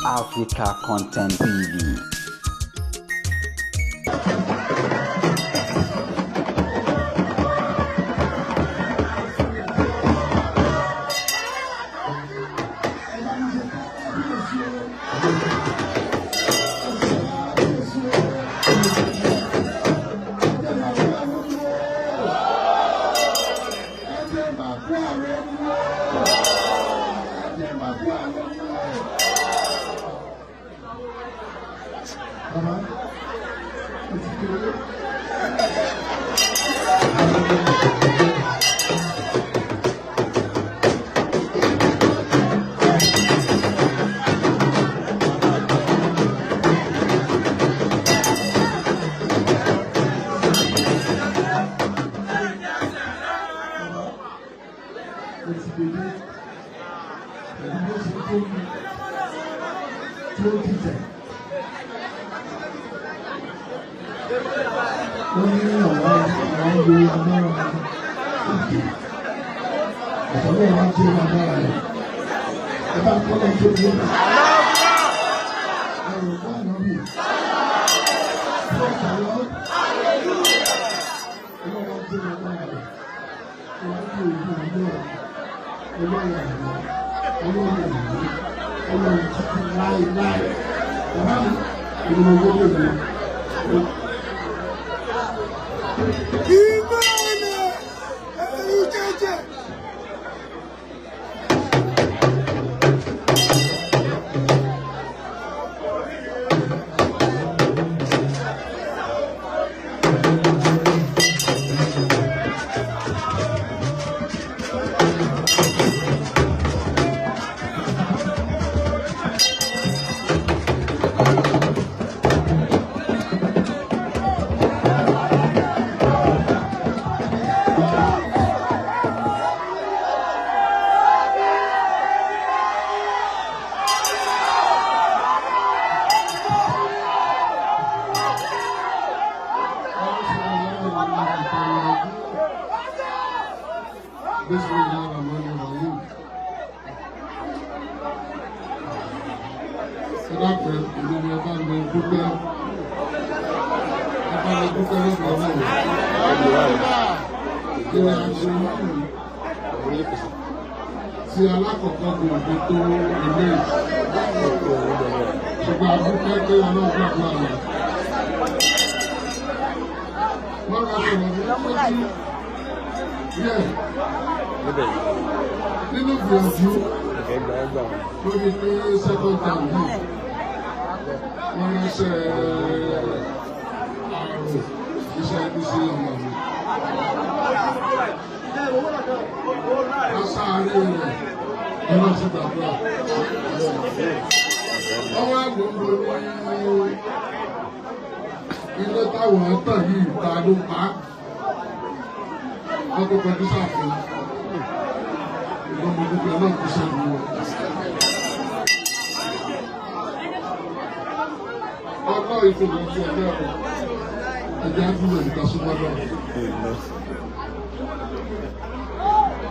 Africa Content TV.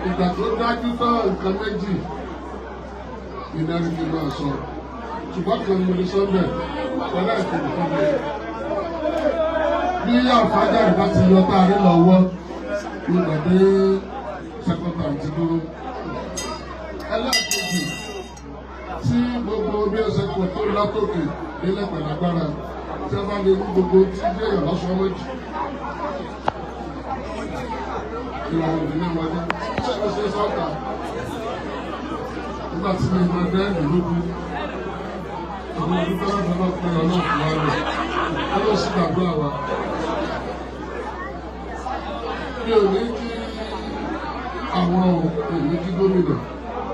Ìgbà tó dájú tán nǹkan méjì ìdarí mi máa sọ ṣùgbọ́n kan mo lè sọ bẹ́ẹ̀ pẹ̀lú ẹ̀kọ́ nìkan mi. Bí àfájà ìbá ti yọ tá a rí lọ́wọ́ ní ìgbàdé sẹ́kọ̀tà ti dúró. Ẹlẹ́ẹ̀kejì tí gbogbo bí ẹsẹ̀ pọ̀ tó látòkè nílẹ̀ pẹ̀lú agbára tí a bá lè ní gbogbo tí bí èèyàn lọ́sọ̀ méjì. Ìlànà ìdílé wọlé ṣe sọ́ọ̀tà nígbà tí mi máa dẹ́ ìlúbi àwọn olùkọ́ láti lọ pé ọlọ́ọ̀fù wa rẹ̀ ó lọ sí gbàgbọ́ àwa. Mi ò ní kí àwọn òní kí gómìnà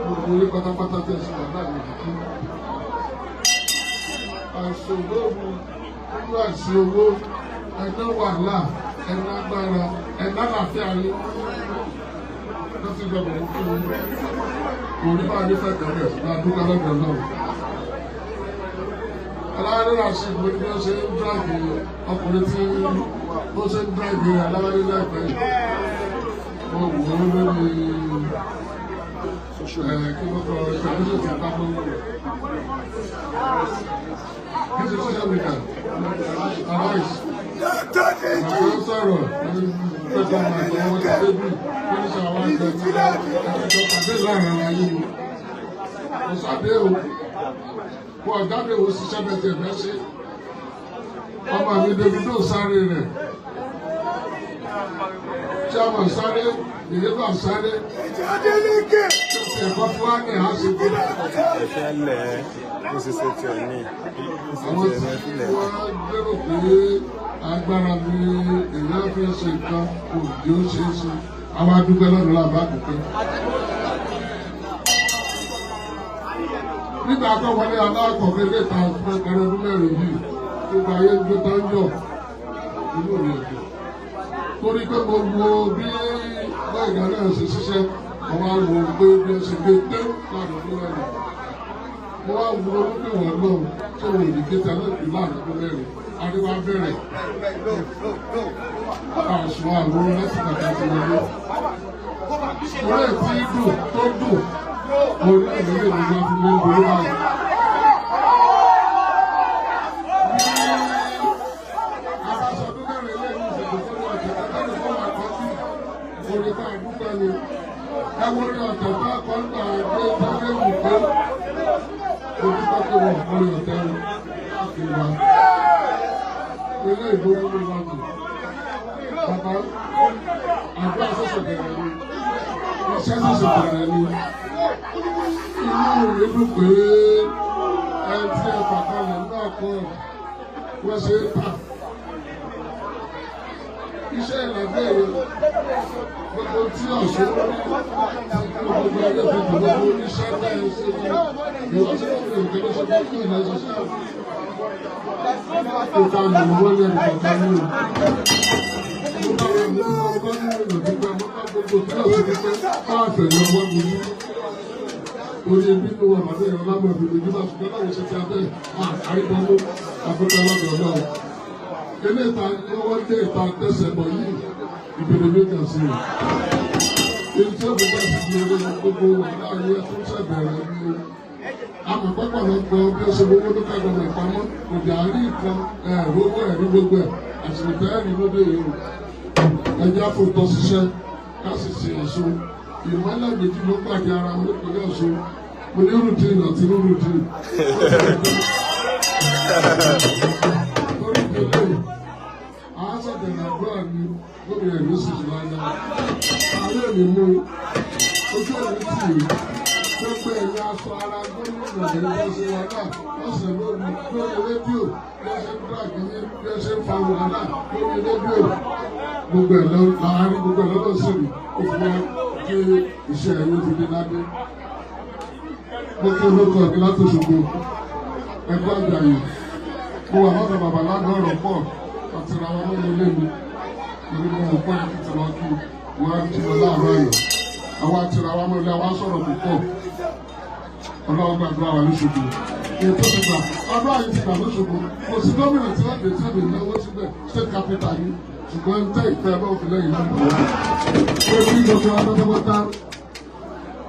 gbogbo orí pátápátá tẹ̀ sí bàbá mi kí. Àìsàn olóògùn nínú àìsí owó ẹ̀dá wàhálà ẹ̀dá agbára ẹ̀dá àlàáfíà ni. Láti gbàgbọ́ fún mi, kò ní bá a ní fẹ́ tẹ̀lé máa dúpẹ́ lọ́dọ̀ náà. Aláwárí Rashid ló ní bí wọ́n ṣe ń dráàgì ọkùnrin tí ó ṣe ń dráàgì Aláwárí láìpẹ́. Wọ́n wò ó lórí kí ló kọ ìṣàkóso ti ta fún kí ṣe social media arise àwọn sọ̀rọ̀ pẹ̀lú àwọn ìṣẹ́bí wọ́n ṣe àwọn ìṣẹ́bí ẹ̀jọ̀ pàdé láàrin ayé mi kò sáde o kò ọ̀jáde o ṣiṣẹ́ bẹ̀tẹ̀ bẹ́ ṣe ọmọ mi Davido sáré rẹ̀ tí a mọ̀ sáré ìyẹ́bà sáré ẹ̀kọ́ fún wa ní àṣepọ̀. ẹ̀fẹ́ lẹ̀ ó sì ṣe tí ò ní àwọn tí wọ́n lérò pé agbára ni èèyàn fi ṣe nǹkan kò yóò ṣe é ṣe àwọn adúgbò lọ́dún làbá àkùkẹ́. nígbà tó wọlé aláàkọ̀ọ́kẹ́ lè ta ẹ̀rọ ọdún mẹ́rin yìí gbogbo ayé gbé tán yọ̀ inú rẹ̀ dùn. torí pé mo wo bí lẹ́yìn náà ṣe ṣiṣẹ́ àwọn àwọn pé bí ó ṣe gbé dé láàrin ọdún mẹ́rin. mo wá wo olókè wọn náà tí wọn ò ní gbé tẹ́lẹ̀ bí láàrin ọdún mẹ́rin. Adéwà bẹ̀rẹ̀ àṣùwọ̀n àwọn láti bàtà ti wọlé. Orí ètí dùn tó dùn orí ìdílé mi máa fi lé borí báyìí. Abáṣọdún mẹ́rin ilé ìlú ìṣègùn tó wà tẹ̀lé lẹ́nu fún àkọ́sí orí bá àdúgbò ni. Ẹ wo ní ọ̀tẹ̀ fún àkọ́ńtà gbé tẹ́lẹ̀ wù pé ojú pápẹ́ wọn orí ọ̀tẹ̀ ìwà. Ilé ìgbóhùn ní London. Bàbá àgbà ṣẹ̀ṣẹ̀ bẹ̀rẹ̀ ni. Iṣẹ́ ṣẹ̀ṣẹ̀ bẹ̀rẹ̀ ni. Inú rẹ̀ dùn pé ẹni tí ẹ pàkalẹ̀ náà kọ́ wọ́n ṣe é tà. Iṣẹ́ ìlàgbé rẹ̀ gbogbo tí ọ̀ṣun gbogbo ẹgbẹ́ fi dùn gbogbo iṣẹ́ bẹ́ẹ̀ ṣe ní ìwọ́sẹ̀ ìgbẹ́ lọ́sọ̀ tó kí ìlà ìṣẹ̀ṣẹ̀ ìta àmì wọ́n lè rí ọ̀gá ní o. Mo bá wà ní ọgbà ní ìrìnàjò mo bá gbogbo tí ọ̀ṣun ti pẹ́ máa fẹ̀yìn ọgbọ́n mi ní. Orí ebi ló wà lábẹ́ ẹ̀rọ lámọ̀ ìbìbì nígbà tó gbọ́dọ̀ wọ́n ṣe ti abẹ́ àrídọ́gbó àfẹ́fẹ́ lọ́dọ̀ náà. Ilé ìta wọ́n dé ìta tẹ̀sẹ̀ bọ̀ yìí ìbèrè méjì sí i. Èyí tí ó fi bá sí di eré gbogbo wà láàyè tó ṣẹ̀bẹ̀rẹ̀ ní o. Àmọ̀ pọ́pọ̀lọpọ̀ bí ó ṣe owó ló ká gbọmọ̀ ìpamọ́ kò dé àárí nǹkan owó ẹ̀rí gbogbo ẹ̀ àṣìlẹ̀tẹ̀ ẹ̀rí lóde yìí o. Ẹjẹ́ àfòtọ́ ṣiṣẹ́ ká sì ṣe èso. Ìmọ̀lẹ̀ méjì ló pàdé ara wọn nípínlẹ̀ Ọ̀ṣun. Mo ní rúdìnì àti rúdìnì. Lórí ìpínlẹ̀ àwọn sọ̀tẹ̀lẹ̀ àdúrà ni gómìnà ìlú sì ti láyé. Ààrẹ mi mú ojú ẹ̀rí tì í. Gbogbo ẹ̀yà aṣọ ara gómìnà ìlú ṣe wà náà ọ̀sẹ̀ lórí rédíò bí ẹ ṣe ń dúrà kìíní bí ẹ ṣe ń fa wò náà lórí rédíò. Gbogbo ẹ̀ láàárín gbogbo ẹ̀ lọ́dọ̀ sí mi ó fi wá kí iṣẹ́ ẹ̀rọ ti dé ládé. Mo kí olóko ọ̀gbìn láti Òṣogbo ẹgbẹ́ àgbà yìí. Mo wà lọ́dọ̀ bàbá lágọ̀ọ́ ọ̀rọ̀ pọ̀ àti ra wọn lórí ilé mi. Ìlú mi ò pẹ́ kí tẹ̀lọ́ kí wọ́n á jí lọ láàárọ̀ yìí. Àwọn àtìrà wa mọ̀ ilé àwọn sọ̀rọ̀ púpọ̀. Ọlọ́run gbàdúrà wà lóṣogbo. Ètò ti gbà ọdún àyè ti gbà lóṣogbo. Kò sí gómìnà tí wọ́n dé tí wọ́n lè náwó síbẹ̀ state capital yìí. Ṣùgbọ́n ń tẹ́ ìfẹ́ bá òfin lẹ́yìn náà. Ó ní gbogbo adájọ́bọ́tá.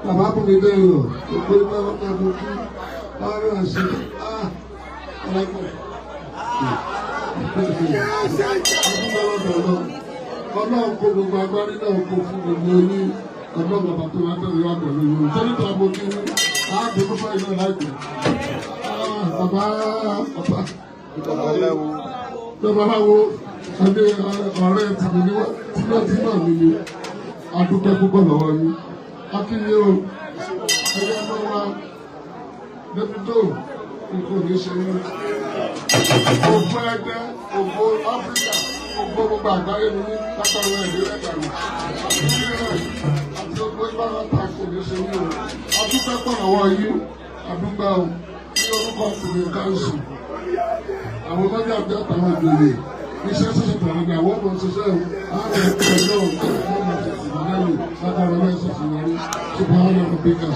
Bàbá kò ní bẹ́ẹ̀ lọ. Gbogbo ìgbà wọn kà mú kí ọrọ̀ àṣẹ. Ọlọ́run kó gbogbo agbárí náà kó fún gbogbo yín. Ọlọ́run bàbá tó wá tẹ̀lé wá pẹ̀lú yín. Sẹ́nitọ̀ Aboki ní àádọ́gbọ́n fún iná láìpẹ́. Babaláwo ẹni ọ̀rẹ́ tìmí tímọ́tímọ́ mi ni adúpẹ́ púpọ̀ lọ́wọ́ yín. Akínyé o, ẹgbẹ́ ọmọ wa Davido nǹkan ò ní ṣe yín. Ògbó ẹgbẹ́, ògbó Áfíríkà, ògbó gbogbo àgbáyé ni ní lágbára ẹ̀dí ẹ̀dàrú. Àti ògbó ìbára ta kò ní ṣe yín o. Adúpẹ́ pọ̀ lọ́wọ́ yín, adúpẹ́ o, ní orúkọ ọkùnrin káńsù. Àwọn ọmọdé àbí àtàwọn ìgbèrè iṣẹ́ ṣẹ̀ṣẹ̀ bẹ̀rẹ̀ ní àwọn ọmọ ṣiṣẹ́ o. Àwọn ẹ̀kọ́ náà ń tẹ̀lé ọmọ ṣẹ̀ṣẹ̀ lẹ́yìn lágbára ẹ̀ṣẹ̀ ṣẹ̀ṣẹ̀ lẹ́yìn. Ṣùgbọ́n àwọn ọmọ bíkà.